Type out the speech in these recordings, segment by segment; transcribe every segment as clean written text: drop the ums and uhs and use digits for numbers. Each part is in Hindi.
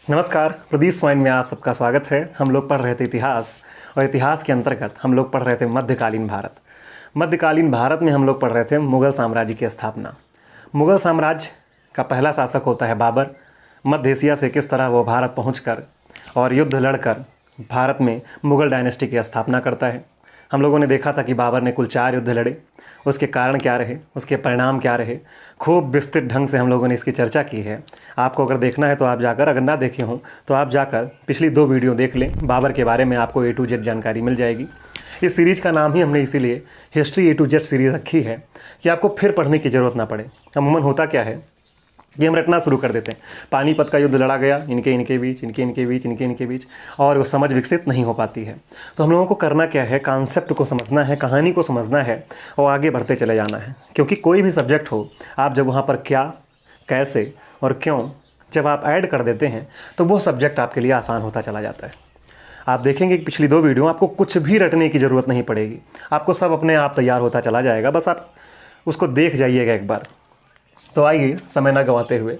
नमस्कार। प्रदीप पॉइंट में आप सबका स्वागत है। हम लोग पढ़ रहे थे इतिहास, और इतिहास के अंतर्गत हम लोग पढ़ रहे थे मध्यकालीन भारत। मध्यकालीन भारत में हम लोग पढ़ रहे थे मुग़ल साम्राज्य की स्थापना। मुग़ल साम्राज्य का पहला शासक होता है बाबर। मध्य एशिया से किस तरह वो भारत पहुंचकर और युद्ध लड़कर भारत में मुग़ल डायनेस्टी की स्थापना करता है। हम लोगों ने देखा था कि बाबर ने कुल 4 युद्ध लड़े, उसके कारण क्या रहे, उसके परिणाम क्या रहे। खूब विस्तृत ढंग से हम लोगों ने इसकी चर्चा की है। आपको अगर देखना है तो आप जाकर, अगर ना देखे हों तो आप जाकर पिछली 2 वीडियो देख लें। बाबर के बारे में आपको A to Z जानकारी मिल जाएगी। इस सीरीज़ का नाम ही हमने इसीलिए history A to Z series रखी है कि आपको फिर पढ़ने की ज़रूरत ना पड़े। अमूमन होता क्या है कि हम रटना शुरू कर देते हैं। पानीपत का युद्ध लड़ा गया, इनके बीच, इनके बीच, और वो समझ विकसित नहीं हो पाती है। तो हम लोगों को करना क्या है, कॉन्सेप्ट को समझना है, कहानी को समझना है और आगे बढ़ते चले जाना है। क्योंकि कोई भी सब्जेक्ट हो, आप जब वहाँ पर क्या, कैसे और क्यों जब आप ऐड कर देते हैं तो वो सब्जेक्ट आपके लिए आसान होता चला जाता है। आप देखेंगे कि पिछली 2 वीडियो आपको कुछ भी रटने की ज़रूरत नहीं पड़ेगी, आपको सब अपने आप तैयार होता चला जाएगा। बस आप उसको देख जाइएगा एक बार। तो आइए समय ना गंवाते हुए,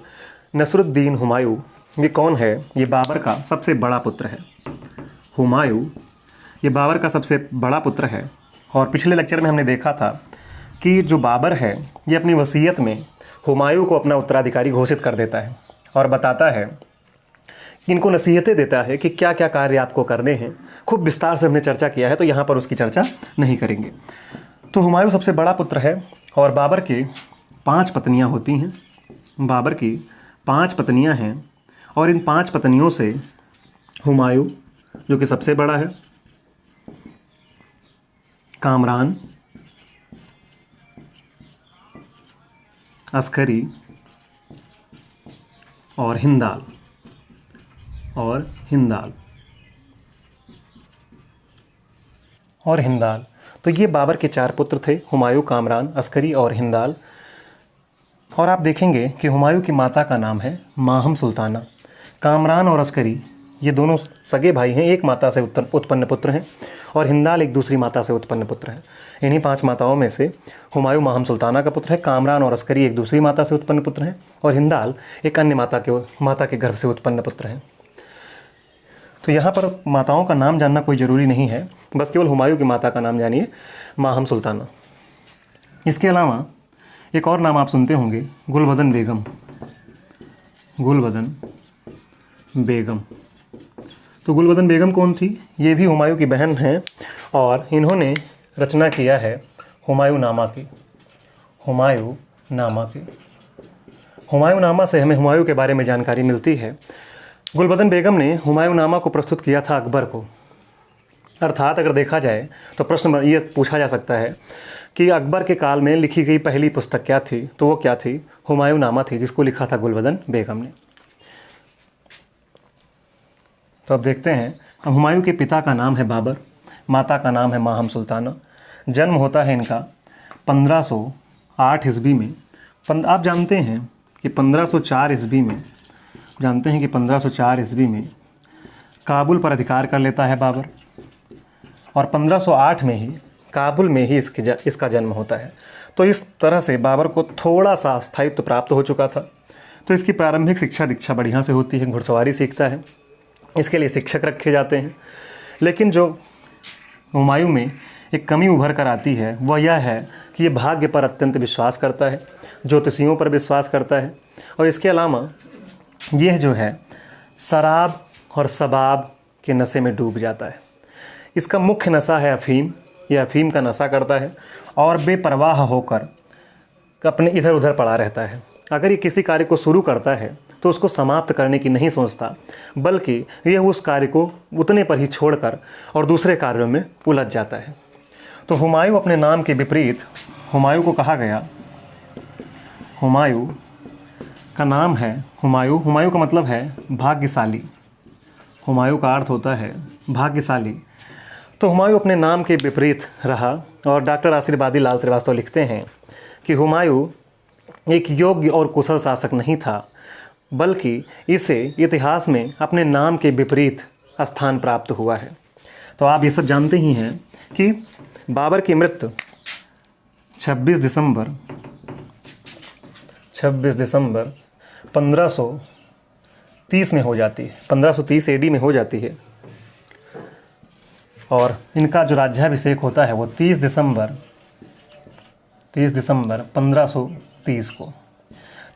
नसरुद्दीन हुमायूं ये कौन है? ये बाबर का सबसे बड़ा पुत्र है। हुमायूं ये बाबर का सबसे बड़ा पुत्र है। और पिछले लेक्चर में हमने देखा था कि जो बाबर है ये अपनी वसीयत में हुमायूं को अपना उत्तराधिकारी घोषित कर देता है और बताता है कि इनको नसीहतें देता है कि क्या क्या कार्य आपको करने हैं। खूब विस्तार से हमने चर्चा किया है, तो यहाँ पर उसकी चर्चा नहीं करेंगे। तो हुमायूं सबसे बड़ा पुत्र है और बाबर के 5 पत्नियां होती हैं। बाबर की 5 पत्नियां हैं और इन 5 पत्नियों से हुमायूं जो कि सबसे बड़ा है, कामरान, अस्करी और हिंदाल तो ये बाबर के 4 पुत्र थे, हुमायूं, कामरान, अस्करी और हिंदाल। और आप देखेंगे कि हुमायूं की माता का नाम है माहम सुल्ताना। कामरान और अस्करी ये दोनों सगे भाई हैं, एक माता से उत्पन्न पुत्र हैं, और हिंदाल एक दूसरी माता से उत्पन्न पुत्र हैं। इन्हीं 5 माताओं में से हुमायूं माहम सुल्ताना का पुत्र है, कामरान और अस्करी एक दूसरी माता से उत्पन्न पुत्र हैं, और हिंदाल एक अन्य माता के गर्भ से उत्पन्न पुत्र हैं। तो यहाँ पर माताओं का नाम जानना कोई ज़रूरी नहीं है, बस केवल हुमायूं की माता का नाम जानिए, माहम सुल्ताना। इसके अलावा एक और नाम आप सुनते होंगे, गुलबदन बेगम। तो गुलबदन बेगम कौन थी? ये भी हुमायूं की बहन हैं और इन्होंने रचना किया है हुमायूं नामा से हमें हुमायूं के बारे में जानकारी मिलती है। गुलबदन बेगम ने हुमायूं नामा को प्रस्तुत किया था अकबर को। अर्थात अगर देखा जाए तो प्रश्न ये पूछा जा सकता है कि अकबर के काल में लिखी गई पहली पुस्तक क्या थी? तो वो क्या थी? हुमायूं नामा थी, जिसको लिखा था गुलबदन बेगम ने। तो अब देखते हैं, हुमायूं के पिता का नाम है बाबर, माता का नाम है माहम सुल्ताना। जन्म होता है इनका 1508 ईस्वी में। आप जानते हैं कि 1504 ईस्वी में काबुल पर अधिकार कर लेता है बाबर, और 1508 में ही काबुल में ही इसका जन्म होता है। तो इस तरह से बाबर को थोड़ा सा स्थायित्व प्राप्त हो चुका था। तो इसकी प्रारंभिक दीक्षा बढ़िया से होती है, घुड़सवारी सीखता है, इसके लिए शिक्षक रखे जाते हैं। लेकिन जो हुमायूं में एक कमी उभर कर आती है वह यह है कि ये भाग्य पर अत्यंत विश्वास करता है, ज्योतिषियों पर विश्वास करता है, और इसके अलावा यह जो है शराब और शबाब के नशे में डूब जाता है। इसका मुख्य नशा है अफ़ीम। यह अफ़ीम का नशा करता है और बेपरवाह होकर अपने इधर उधर पड़ा रहता है। अगर ये किसी कार्य को शुरू करता है तो उसको समाप्त करने की नहीं सोचता, बल्कि यह उस कार्य को उतने पर ही छोड़कर और दूसरे कार्यों में उलझ जाता है। तो हुमायूं अपने नाम के विपरीत, हुमायूं को कहा गया, हुमायूं का नाम है हुमायूं का मतलब है भाग्यशाली। हुमायूं का अर्थ होता है भाग्यशाली। तो हुमायूं अपने नाम के विपरीत रहा, और डॉक्टर आशीर्वादी लाल श्रीवास्तव लिखते हैं कि हुमायूं एक योग्य और कुशल शासक नहीं था, बल्कि इसे इतिहास में अपने नाम के विपरीत स्थान प्राप्त हुआ है। तो आप ये सब जानते ही हैं कि बाबर की मृत्यु 26 दिसंबर 1500 1530 में हो जाती है, 1530 AD में हो जाती है। और इनका जो राज्याभिषेक होता है वो 30 दिसंबर 1530 को।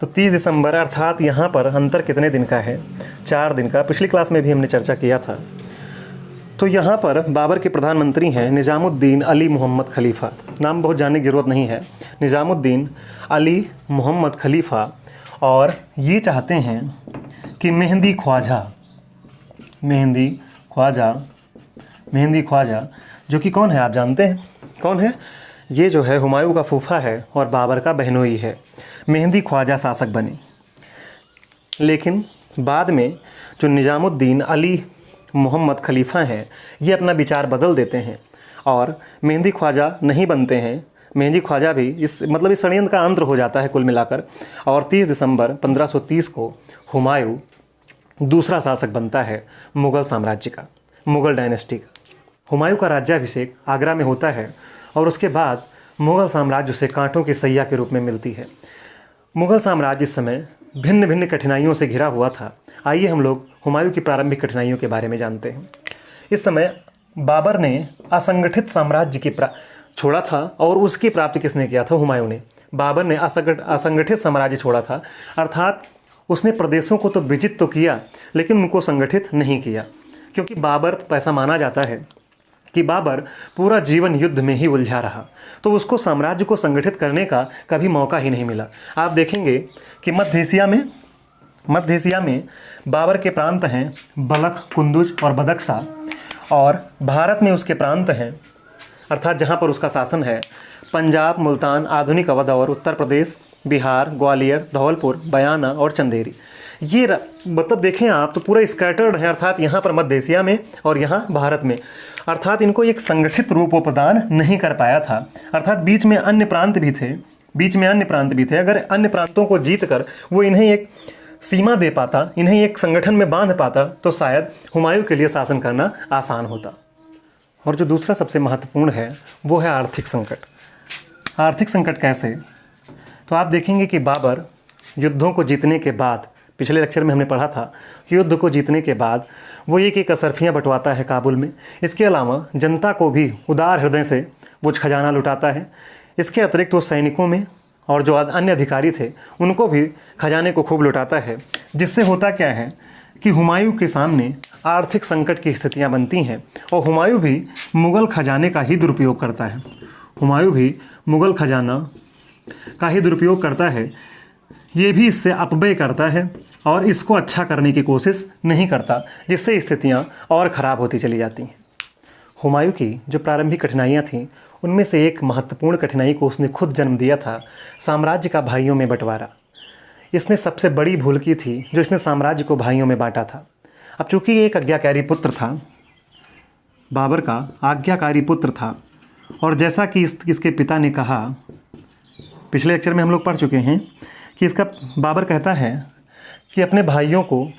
तो 30 दिसंबर अर्थात यहाँ पर अंतर कितने दिन का है? 4 दिन का। पिछली क्लास में भी हमने चर्चा किया था। तो यहाँ पर बाबर के प्रधानमंत्री हैं निज़ामुद्दीन अली मोहम्मद खलीफा। नाम बहुत जानने की ज़रूरत नहीं है, निज़ामुद्दीन अली मोहम्मद खलीफा। और ये चाहते हैं कि मेहंदी ख्वाजा जो कि कौन है आप जानते हैं कौन है? ये जो है हुमायूं का फूफा है और बाबर का बहनोई है। मेहंदी ख्वाजा शासक बने। लेकिन बाद में जो निज़ामुद्दीन अली मोहम्मद खलीफा हैं ये अपना विचार बदल देते हैं और मेहंदी ख्वाजा नहीं बनते हैं। मेहंदी ख्वाजा भी इस षड्यंत्र का अंत हो जाता है कुल मिलाकर। और 30 दिसंबर 1530 को हुमायूं दूसरा शासक बनता है मुग़ल साम्राज्य का, मुग़ल डायनेस्टी का। हुमायूं का राज्याभिषेक आगरा में होता है और उसके बाद मुग़ल साम्राज्य उसे कांटों की सैया के रूप में मिलती है। मुग़ल साम्राज्य इस समय भिन्न भिन्न कठिनाइयों से घिरा हुआ था। आइए हम लोग हुमायूं की प्रारंभिक कठिनाइयों के बारे में जानते हैं। इस समय बाबर ने असंगठित साम्राज्य छोड़ा था और उसकी प्राप्ति किसने किया था? हुमायूं ने। बाबर ने असंगठित साम्राज्य छोड़ा था, अर्थात उसने प्रदेशों को तो विजित तो किया लेकिन उनको संगठित नहीं किया। क्योंकि बाबर, ऐसा माना जाता है कि बाबर पूरा जीवन युद्ध में ही उलझा रहा, तो उसको साम्राज्य को संगठित करने का कभी मौका ही नहीं मिला। आप देखेंगे कि मध्य एशिया में बाबर के प्रांत हैं बलख, कुंदुज और बदख्शा, और भारत में उसके प्रांत हैं अर्थात जहाँ पर उसका शासन है पंजाब, मुल्तान, आधुनिक अवध और उत्तर प्रदेश, बिहार, ग्वालियर, धौलपुर, बयाना और चंदेरी। ये देखें आप तो पूरा स्कैटर्ड है, अर्थात यहाँ पर मध्य एशिया में और यहाँ भारत में। अर्थात इनको एक संगठित रूप प्रदान नहीं कर पाया था। अर्थात बीच में अन्य प्रांत भी थे। अगर अन्य प्रांतों को जीत कर वो इन्हें एक सीमा दे पाता, इन्हें एक संगठन में बांध पाता, तो शायद हुमायूं के लिए शासन करना आसान होता। और जो दूसरा सबसे महत्वपूर्ण है वो है आर्थिक संकट। आर्थिक संकट कैसे? तो आप देखेंगे कि बाबर युद्धों को जीतने के बाद, पिछले लेक्चर में हमने पढ़ा था कि युद्ध को जीतने के बाद वो एक असरफियाँ बंटवाता है काबुल में। इसके अलावा जनता को भी उदार हृदय से वो खजाना लुटाता है। इसके अतिरिक्त वो सैनिकों में और जो अन्य अधिकारी थे उनको भी खजाने को खूब लुटाता है। जिससे होता क्या है कि हुमायूं के सामने आर्थिक संकट की स्थितियां बनती हैं और हुमायूं भी मुग़ल खजाने का ही दुरुपयोग करता है। ये भी इससे अपव्यय करता है और इसको अच्छा करने की कोशिश नहीं करता, जिससे स्थितियां और ख़राब होती चली जाती हैं। हुमायूं की जो प्रारंभिक कठिनाइयां थीं उनमें से एक महत्वपूर्ण कठिनाई को उसने खुद जन्म दिया था, साम्राज्य का भाइयों में बंटवारा। इसने सबसे बड़ी भूल की थी जो इसने साम्राज्य को भाइयों में बांटा था। अब चूँकि ये एक आज्ञाकारी पुत्र था, बाबर का आज्ञाकारी पुत्र था, और जैसा कि इसके पिता ने कहा, पिछले लेक्चर में हम लोग पढ़ चुके हैं कि इसका बाबर कहता है कि अपने भाइयों को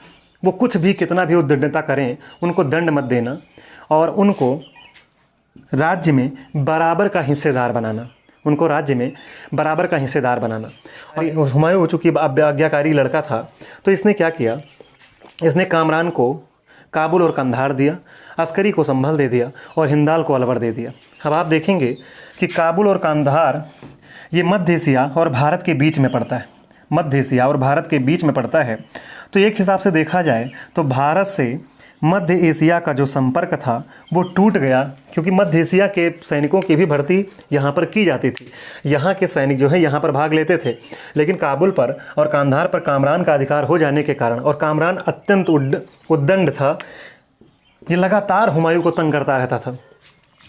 वो कुछ भी कितना भी उद्दंडता करें उनको दंड मत देना और उनको राज्य में बराबर का हिस्सेदार बनाना। और हुमायूं चूँकि आज्ञाकारी लड़का था तो इसने क्या किया, इसने कामरान को काबुल और कंधार दिया, अस्करी को संभल दे दिया और हिंदाल को अलवर दे दिया। अब आप देखेंगे कि काबुल और कंधार ये मध्य एशिया और भारत के बीच में पड़ता है। तो एक हिसाब से देखा जाए तो भारत से मध्य एशिया का जो संपर्क था वो टूट गया, क्योंकि मध्य एशिया के सैनिकों की भी भर्ती यहाँ पर की जाती थी। यहाँ के सैनिक जो है यहाँ पर भाग लेते थे, लेकिन काबुल पर और कांधार पर कामरान का अधिकार हो जाने के कारण, और कामरान अत्यंत उद्दंड था, ये लगातार हुमायूं को तंग करता रहता था।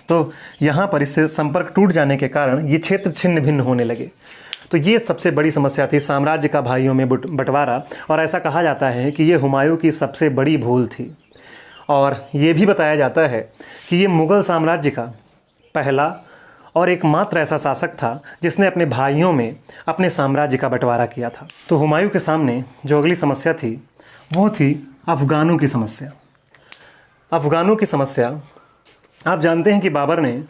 तो यहाँ पर इससे संपर्क टूट जाने के कारण ये क्षेत्र छिन्न भिन्न होने लगे। तो ये सबसे बड़ी समस्या थी, साम्राज्य का भाइयों में बंटवारा। और ऐसा कहा जाता है कि ये हुमायूं की सबसे बड़ी भूल थी। और ये भी बताया जाता है कि ये मुग़ल साम्राज्य का पहला और एकमात्र ऐसा शासक था जिसने अपने भाइयों में अपने साम्राज्य का बंटवारा किया था। तो हुमायूं के सामने जो अगली समस्या थी वो थी अफ़गानों की समस्या। आप जानते हैं कि बाबर ने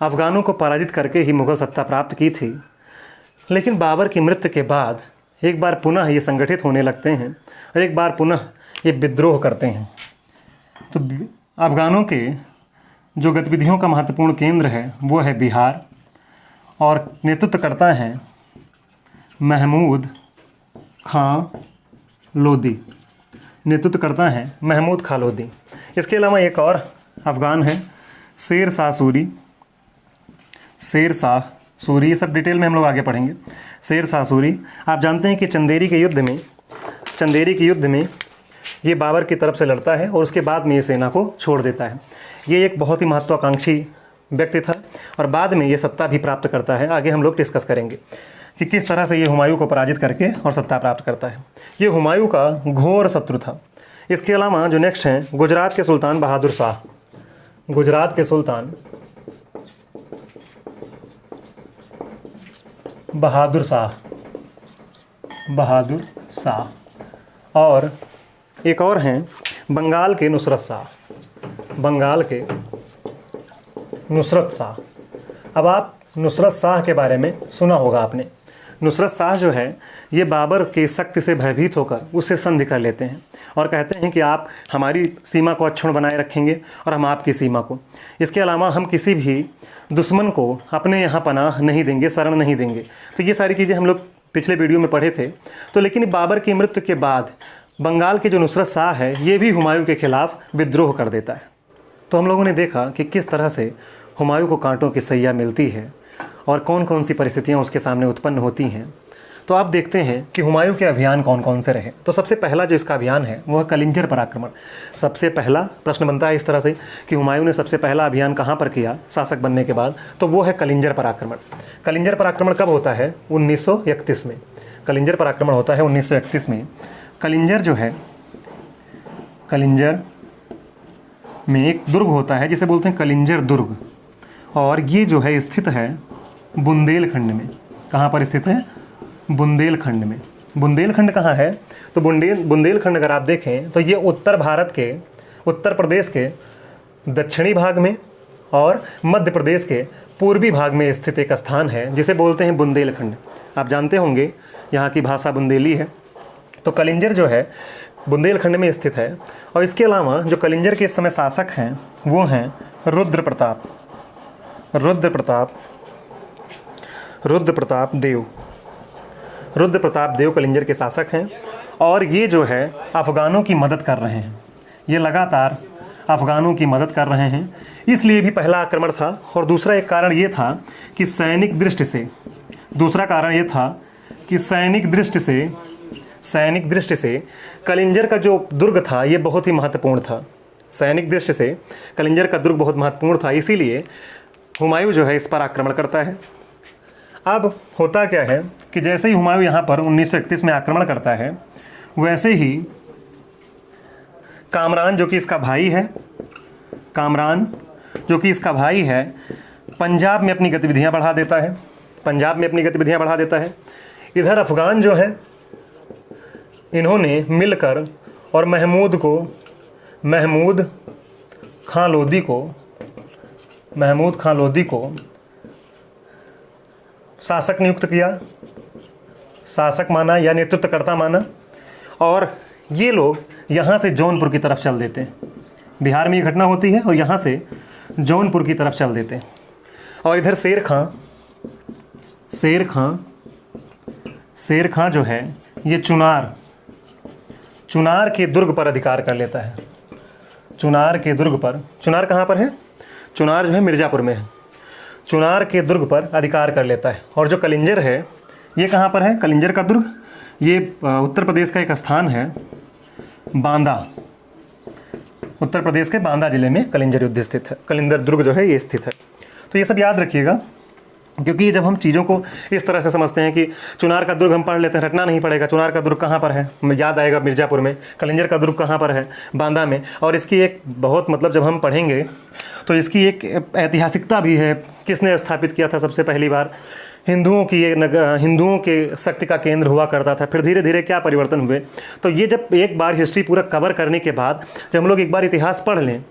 अफ़गानों को पराजित करके ही मुग़ल सत्ता प्राप्त की थी, लेकिन बाबर की मृत्यु के बाद एक बार पुनः ये संगठित होने लगते हैं और एक बार पुनः ये विद्रोह करते हैं। तो अफ़गानों के जो गतिविधियों का महत्वपूर्ण केंद्र है वो है बिहार, और नेतृत्व करता है महमूद खां लोदी। नेतृत्व करता है महमूद खां लोदी। इसके अलावा एक और अफ़गान है शेर शाह सूरी। शेर शाह सूरी, ये सब डिटेल में हम लोग आगे पढ़ेंगे। शेर शाह सूरी, आप जानते हैं कि चंदेरी के युद्ध में ये बाबर की तरफ से लड़ता है और उसके बाद में ये सेना को छोड़ देता है। ये एक बहुत ही महत्वाकांक्षी व्यक्ति था और बाद में ये सत्ता भी प्राप्त करता है। आगे हम लोग डिस्कस करेंगे कि किस तरह से ये हुमायूं को पराजित करके और सत्ता प्राप्त करता है। ये हुमायूं का घोर शत्रु था। इसके अलावा जो नेक्स्ट हैं गुजरात के सुल्तान बहादुर शाह। गुजरात के सुल्तान बहादुर शाह, और एक और हैं बंगाल के नुसरत शाह। अब आप नुसरत शाह के बारे में सुना होगा आपने। नुसरत शाह जो है ये बाबर की शक्ति से भयभीत होकर उससे संधि कर लेते हैं और कहते हैं कि आप हमारी सीमा को अक्षुण्ण बनाए रखेंगे और हम आपकी सीमा को। इसके अलावा हम किसी भी दुश्मन को अपने यहाँ पनाह नहीं देंगे, शरण नहीं देंगे। तो ये सारी चीज़ें हम लोग पिछले वीडियो में पढ़े थे। तो लेकिन बाबर की मृत्यु के बाद बंगाल के जो नुसरत शाह है ये भी हुमायूं के खिलाफ विद्रोह कर देता है। तो हम लोगों ने देखा कि किस तरह से हुमायूं को कांटों की सैया मिलती है और कौन कौन सी परिस्थितियाँ उसके सामने उत्पन्न होती हैं। तो आप देखते हैं कि हुमायूं के अभियान कौन कौन से रहे। तो सबसे पहला जो इसका अभियान है वो है कलिंजर पर आक्रमण। सबसे पहला प्रश्न बनता है इस तरह से कि हुमायूं ने सबसे पहला अभियान कहाँ पर किया शासक बनने के बाद, तो वो है कलिंजर पर आक्रमण। कलिंजर पर आक्रमण कब होता है? 1931 में। कलिंजर पर आक्रमण होता है 1931 में। कलिंजर जो है, कलिंजर में एक दुर्ग होता है जिसे बोलते हैं कलिंजर दुर्ग, और ये जो है स्थित है बुंदेलखंड में। कहाँ पर स्थित है? बुंदेलखंड में। बुंदेलखंड कहाँ है? तो बुंदेलखंड अगर आप देखें तो ये उत्तर भारत के, उत्तर प्रदेश के दक्षिणी भाग में और मध्य प्रदेश के पूर्वी भाग में स्थित एक स्थान है जिसे बोलते हैं बुंदेलखंड। आप जानते होंगे यहाँ की भाषा बुंदेली है। तो कलिंजर जो है बुंदेलखंड में स्थित है। और इसके अलावा जो कलिंजर के इस समय शासक हैं वो हैं रुद्र प्रताप देव कलिंजर के शासक हैं। और ये जो है अफ़गानों की मदद कर रहे हैं। ये लगातार अफ़गानों की मदद कर रहे हैं, इसलिए भी पहला आक्रमण था। और दूसरा एक कारण ये था कि सैनिक दृष्टि से कलिंजर का जो दुर्ग था ये बहुत ही महत्वपूर्ण था। सैनिक दृष्टि से कलिंजर का दुर्ग बहुत महत्वपूर्ण था, इसीलिए हुमायूं जो है इस पर आक्रमण करता है। अब होता क्या है कि जैसे ही हुमायूं यहाँ पर 1931 में आक्रमण करता है, वैसे ही कामरान जो कि इसका भाई है, पंजाब में अपनी गतिविधियाँ बढ़ा देता है। इधर अफ़गान जो है इन्होंने मिलकर और महमूद खां लोदी को शासक नियुक्त किया, शासक माना या नेतृत्वकर्ता माना, और ये लोग यहाँ से जौनपुर की तरफ चल देते हैं। बिहार में ये घटना होती है और यहाँ से जौनपुर की तरफ चल देते हैं। और इधर शेर खां जो है ये चुनार के दुर्ग पर अधिकार कर लेता है। चुनार कहाँ पर है? चुनार जो है मिर्ज़ापुर में है। चुनार के दुर्ग पर अधिकार कर लेता है। और जो कलिंजर है ये कहाँ पर है? कलिंजर का दुर्ग ये उत्तर प्रदेश का एक स्थान है बांदा। उत्तर प्रदेश के बांदा जिले में कलिंजर युद्ध स्थित है, कलिंजर दुर्ग जो है ये स्थित है। तो ये सब याद रखिएगा, क्योंकि जब हम चीज़ों को इस तरह से समझते हैं कि चुनार का दुर्ग हम पढ़ लेते हैं, रटना नहीं पड़ेगा। चुनार का दुर्ग कहाँ पर है? याद आएगा मिर्ज़ापुर में। कलिंजर का दुर्ग कहाँ पर है? बांदा में। और इसकी एक बहुत मतलब जब हम पढ़ेंगे तो इसकी एक ऐतिहासिकता भी है। किसने स्थापित किया था सबसे पहली बार? हिंदुओं के शक्ति का केंद्र हुआ करता था। फिर धीरे धीरे क्या परिवर्तन हुए। तो ये जब एक बार हिस्ट्री पूरा कवर करने के बाद जब हम लोग एक बार इतिहास पढ़ लें,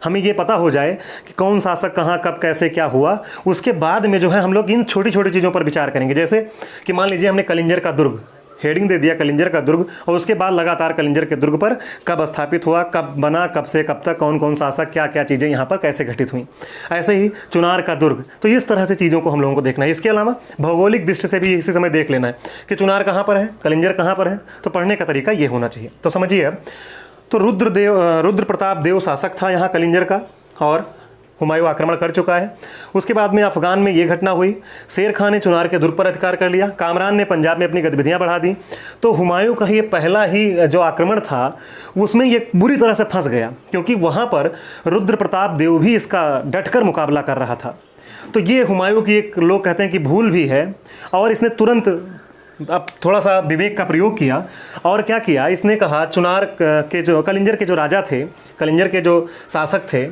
हमें ये पता हो जाए कि कौन शासक कहाँ कब कैसे क्या हुआ, उसके बाद में जो है हम लोग इन छोटी छोटी चीज़ों पर विचार करेंगे। जैसे कि मान लीजिए हमने कलिंजर का दुर्ग हेडिंग दे दिया कलिंजर का दुर्ग, और उसके बाद लगातार कलिंजर के दुर्ग पर कब स्थापित हुआ, कब बना, कब से कब तक, कौन कौन शासक, क्या क्या चीज़ें यहाँ पर कैसे घटित हुई। ऐसे ही चुनार का दुर्ग। तो इस तरह से चीज़ों को हम लोगों को देखना है। इसके अलावा भौगोलिक दृष्टि से भी इसी समय देख लेना है कि चुनार कहाँ पर है, कलिंजर कहाँ पर है। तो पढ़ने का तरीका ये होना चाहिए। तो समझिए अब, तो रुद्र प्रताप देव शासक था यहाँ कलिंजर का, और हुमायूं आक्रमण कर चुका है। उसके बाद में अफगान में ये घटना हुई, शेर खान ने चुनार के दुर्ग पर अधिकार कर लिया, कामरान ने पंजाब में अपनी गतिविधियां बढ़ा दी। तो हुमायूं का ये पहला ही जो आक्रमण था उसमें ये बुरी तरह से फंस गया, क्योंकि वहाँ पर रुद्र प्रताप देव भी इसका डटकर मुकाबला कर रहा था। तो ये हुमायूं की एक, लोग कहते हैं कि भूल भी है, और इसने तुरंत अब थोड़ा सा विवेक का प्रयोग किया। और क्या किया, इसने कहा चुनार के जो कलिंजर के जो राजा थे, कलिंजर के जो शासक थे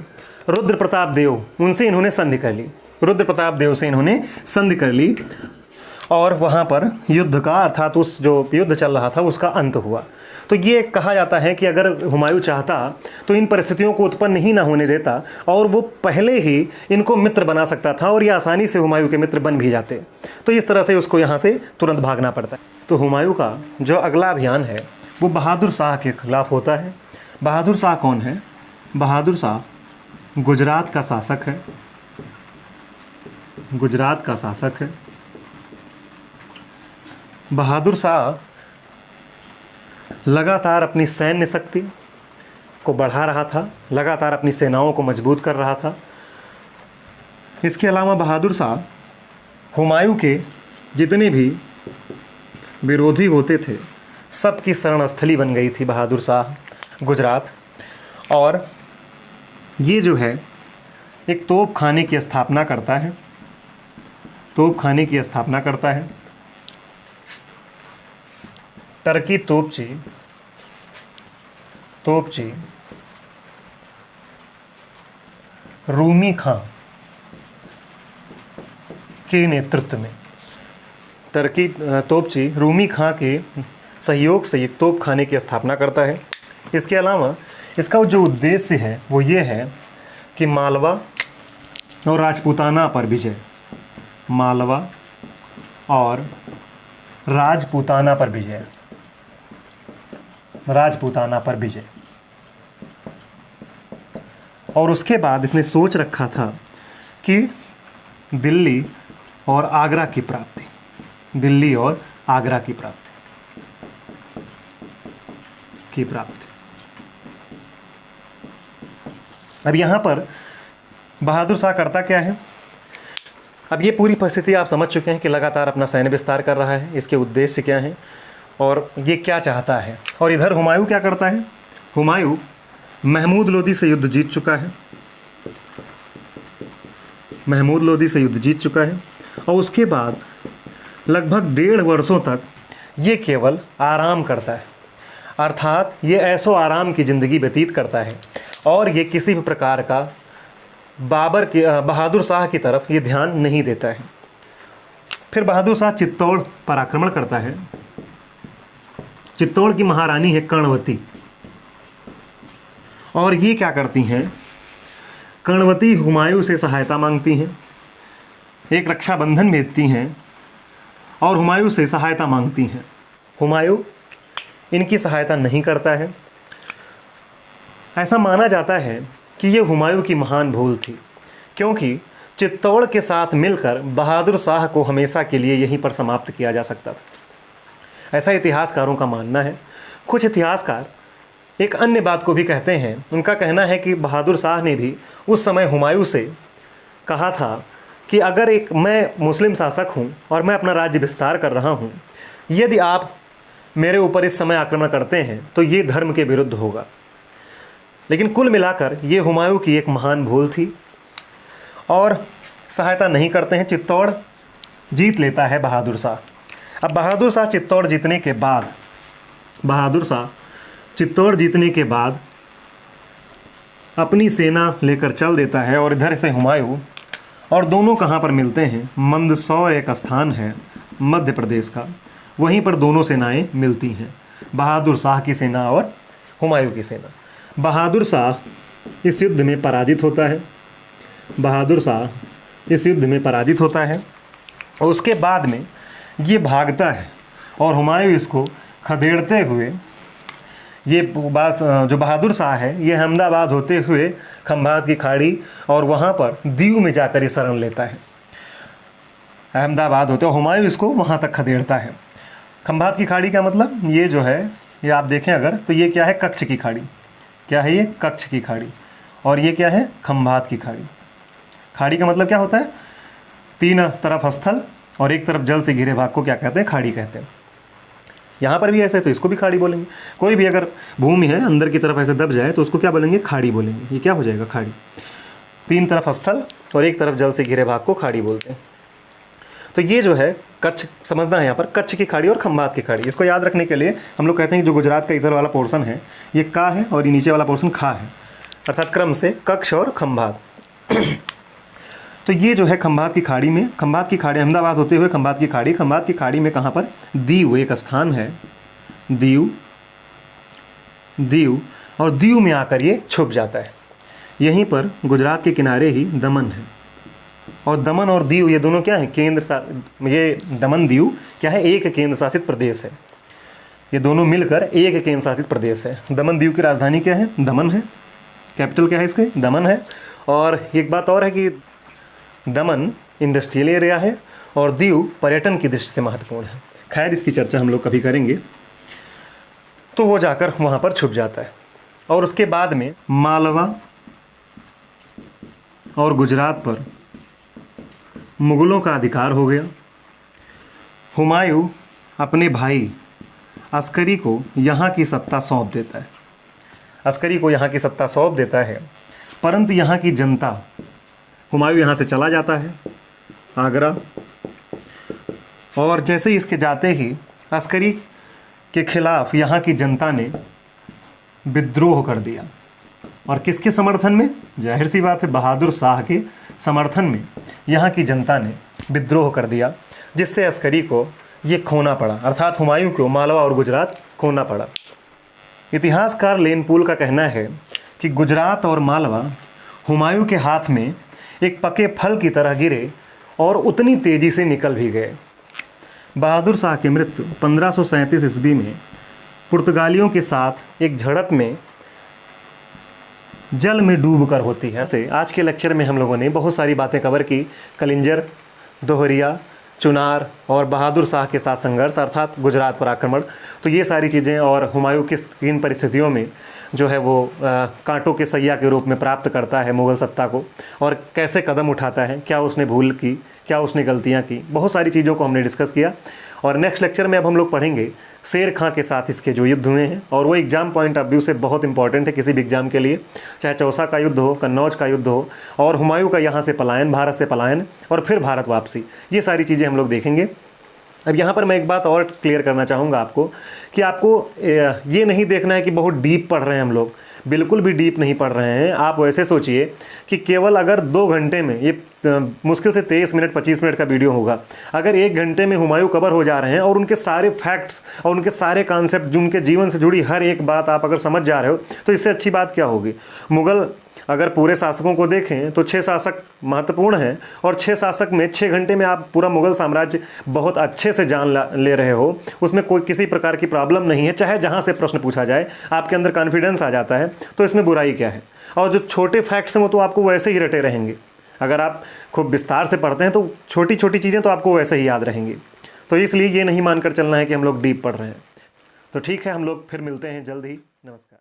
रुद्र प्रताप देव, उनसे इन्होंने संधि कर ली। रुद्र प्रताप देव से इन्होंने संधि कर ली, और वहाँ पर युद्ध का, अर्थात उस जो युद्ध चल रहा था उसका अंत हुआ। तो ये कहा जाता है कि अगर हुमायूं चाहता तो इन परिस्थितियों को उत्पन्न ही ना होने देता, और वो पहले ही इनको मित्र बना सकता था, और ये आसानी से हुमायूं के मित्र बन भी जाते। तो इस तरह से उसको यहाँ से तुरंत भागना पड़ता है। तो हुमायूं का जो अगला अभियान है वो बहादुर शाह के खिलाफ होता है। बहादुर शाह कौन है? बहादुर शाह गुजरात का शासक है। गुजरात का शासक है। बहादुर शाह लगातार अपनी सैन्य शक्ति को बढ़ा रहा था, लगातार अपनी सेनाओं को मजबूत कर रहा था। इसके अलावा बहादुर शाह हुमायूं के जितने भी विरोधी होते थे सबकी शरण स्थली बन गई थी बहादुर शाह गुजरात। और ये जो है एक तोप खाने की स्थापना करता है, तोप खाने की स्थापना करता है। टर्की तोपची रूमी खां के नेतृत्व में, टर्की तोपची रूमी खां के सहयोग से एक तोप खाने की स्थापना करता है। इसके अलावा इसका जो उद्देश्य है वो ये है कि मालवा और राजपूताना पर विजय, मालवा और राजपूताना पर विजय, राजपूताना पर विजय। और उसके बाद इसने सोच रखा था कि दिल्ली और आगरा की प्राप्ति, दिल्ली और आगरा की प्राप्ति। अब यहाँ पर बहादुर शाह करता क्या है? अब ये पूरी परिस्थिति आप समझ चुके हैं कि लगातार अपना सैन्य विस्तार कर रहा है, इसके उद्देश्य क्या हैं और ये क्या चाहता है। और इधर हुमायूं क्या करता है? हुमायूं महमूद लोदी से युद्ध जीत चुका है, महमूद लोदी से युद्ध जीत चुका है। और उसके बाद लगभग 1.5 वर्षों तक ये केवल आराम करता है, अर्थात ये ऐसो आराम की ज़िंदगी व्यतीत करता है, और ये किसी भी प्रकार का बहादुर शाह की तरफ ये ध्यान नहीं देता है। फिर बहादुर शाह चित्तौड़ पर आक्रमण करता है। चित्तौड़ की महारानी है कर्णवती, और ये क्या करती हैं? कर्णवती हुमायूं से सहायता मांगती हैं, एक रक्षाबंधन भेजती हैं और हुमायूं से सहायता मांगती हैं। हुमायूं इनकी सहायता नहीं करता है। ऐसा माना जाता है कि ये हुमायूं की महान भूल थी, क्योंकि चित्तौड़ के साथ मिलकर बहादुर शाह को हमेशा के लिए यहीं पर समाप्त किया जा सकता था। ऐसा इतिहासकारों का मानना है। कुछ इतिहासकार एक अन्य बात को भी कहते हैं। उनका कहना है कि बहादुर शाह ने भी उस समय हुमायूं से कहा था कि अगर मैं मुस्लिम शासक हूं और मैं अपना राज्य विस्तार कर रहा हूं, यदि आप मेरे ऊपर इस समय आक्रमण करते हैं तो ये धर्म के विरुद्ध होगा। लेकिन कुल मिलाकर ये हुमायूं की एक महान भूल थी, और सहायता नहीं करते हैं। चित्तौड़ जीत लेता है बहादुर शाह। अब बहादुर शाह चित्तौड़ जीतने के बाद अपनी सेना लेकर चल देता है, और इधर से हुमायूं, और दोनों कहाँ पर मिलते हैं? मंदसौर एक स्थान है मध्य प्रदेश का, वहीं पर दोनों सेनाएं मिलती हैं, बहादुर शाह की सेना और हुमायूं की सेना। बहादुर शाह इस युद्ध में पराजित होता है। बहादुर शाह इस युद्ध में पराजित होता है, और उसके बाद में ये भागता है और हुमायूं इसको खदेड़ते हुए ये बात जो बहादुर शाह है ये अहमदाबाद होते हुए खंभात की खाड़ी और वहाँ पर दीव में जाकर ये शरण लेता है। अहमदाबाद होते हुमायूं इसको वहाँ तक खदेड़ता है। खंभात की खाड़ी का मतलब ये जो है, ये आप देखें अगर तो ये क्या है, कच्छ की खाड़ी। क्या है ये? कच्छ की खाड़ी। और ये क्या है? खंभात की खाड़ी। खाड़ी का मतलब क्या होता है? तीन तरफ स्थल और एक तरफ जल से घिरे भाग को क्या कहते हैं? खाड़ी कहते हैं। यहाँ पर भी ऐसे है तो इसको भी खाड़ी बोलेंगे। कोई भी अगर भूमि है अंदर की तरफ ऐसे दब जाए तो उसको क्या बोलेंगे? खाड़ी बोलेंगे। ये क्या हो जाएगा? खाड़ी। तीन तरफ स्थल और एक तरफ जल से घिरे भाग को खाड़ी बोलते हैं। तो ये जो है कच्छ समझना है यहाँ पर, कच्छ की खाड़ी और खंभात की खाड़ी। इसको याद रखने के लिए हम लोग कहते हैं कि जो गुजरात का इधर वाला पोर्शन है ये का है और ये नीचे वाला पोर्शन खा है, अर्थात क्रम से कच्छ और खंभात। तो ये जो है खंभात की खाड़ी में, खंभात की खाड़ी अहमदाबाद होते हुए खंभात की खाड़ी में कहाँ पर? दीव एक स्थान है, दीव। और दीव में आकर ये छुप जाता है। यहीं पर गुजरात के किनारे ही दमन है और दमन और दीव ये दोनों क्या है? ये दमन दीव क्या है? एक केंद्र शासित प्रदेश है। ये दोनों मिलकर एक केंद्र शासित प्रदेश है। दमन दीव की राजधानी क्या है? दमन है। कैपिटल क्या है इसके? दमन है। और एक बात और है कि दमन इंडस्ट्रियल एरिया है और दीव पर्यटन की दृष्टि से महत्वपूर्ण है। खैर इसकी चर्चा हम लोग कभी करेंगे। तो वो जाकर वहाँ पर छुप जाता है और उसके बाद में मालवा और गुजरात पर मुग़लों का अधिकार हो गया। हुमायूं अपने भाई अस्करी को यहाँ की सत्ता सौंप देता है। अस्करी को यहाँ की सत्ता सौंप देता है, परंतु यहाँ की जनता, हुमायूं यहाँ से चला जाता है आगरा, और जैसे ही इसके जाते ही अस्करी के खिलाफ यहाँ की जनता ने विद्रोह कर दिया। और किसके समर्थन में? जाहिर सी बात है बहादुर शाह के समर्थन में यहाँ की जनता ने विद्रोह कर दिया, जिससे अस्करी को ये खोना पड़ा, अर्थात हुमायूं को मालवा और गुजरात खोना पड़ा। इतिहासकार लेनपूल का कहना है कि गुजरात और मालवा हुमायूं के हाथ में एक पके फल की तरह गिरे और उतनी तेज़ी से निकल भी गए। बहादुर शाह की मृत्यु 1537 ईस्वी में पुर्तगालियों के साथ एक झड़प में जल में डूबकर होती है। ऐसे आज के लेक्चर में हम लोगों ने बहुत सारी बातें कवर की, कलिंजर, दोहरिया, चुनार और बहादुर शाह के साथ संघर्ष अर्थात गुजरात पर आक्रमण। तो ये सारी चीज़ें और हुमायूं किन परिस्थितियों में जो है वो कांटों के सैया के रूप में प्राप्त करता है मुग़ल सत्ता को और कैसे कदम उठाता है, क्या उसने भूल की, क्या उसने गलतियाँ की, बहुत सारी चीज़ों को हमने डिस्कस किया। और नेक्स्ट लेक्चर में अब हम लोग पढ़ेंगे शेर खां के साथ इसके जो युद्ध हुए हैं, और वो एग्जाम पॉइंट ऑफ व्यू से बहुत इंपॉर्टेंट है किसी भी एग्जाम के लिए, चाहे चौसा का युद्ध हो, कन्नौज का युद्ध हो, और हुमायूं का यहाँ से पलायन, भारत से पलायन और फिर भारत वापसी, ये सारी चीज़ें हम लोग देखेंगे। अब यहाँ पर मैं एक बात और क्लियर करना चाहूँगा आपको कि आपको ये नहीं देखना है कि बहुत डीप पढ़ रहे हैं हम लोग, बिल्कुल भी डीप नहीं पढ़ रहे हैं। आप वैसे सोचिए कि केवल अगर 2 घंटे में, ये मुश्किल से 23 मिनट 25 मिनट का वीडियो होगा, अगर 1 घंटे में हुमायूं कवर हो जा रहे हैं और उनके सारे फैक्ट्स और उनके सारे कॉन्सेप्ट जो उनके जीवन से जुड़ी हर एक बात आप अगर समझ जा रहे हो, तो इससे अच्छी बात क्या होगी। मुग़ल अगर पूरे शासकों को देखें तो 6 शासक महत्वपूर्ण हैं और 6 शासक में 6 घंटे में आप पूरा मुग़ल साम्राज्य बहुत अच्छे से जान ले रहे हो, उसमें कोई किसी प्रकार की प्रॉब्लम नहीं है। चाहे जहाँ से प्रश्न पूछा जाए आपके अंदर कॉन्फिडेंस आ जाता है, तो इसमें बुराई क्या है। और जो छोटे फैक्ट्स हैं वो तो आपको वैसे ही रटे रहेंगे, अगर आप खूब विस्तार से पढ़ते हैं तो छोटी छोटी चीज़ें तो आपको वैसे ही याद रहेंगी। तो इसलिए ये नहीं मानकर चलना है कि हम लोग डीप पढ़ रहे हैं। तो ठीक है, हम लोग फिर मिलते हैं जल्द ही। नमस्कार।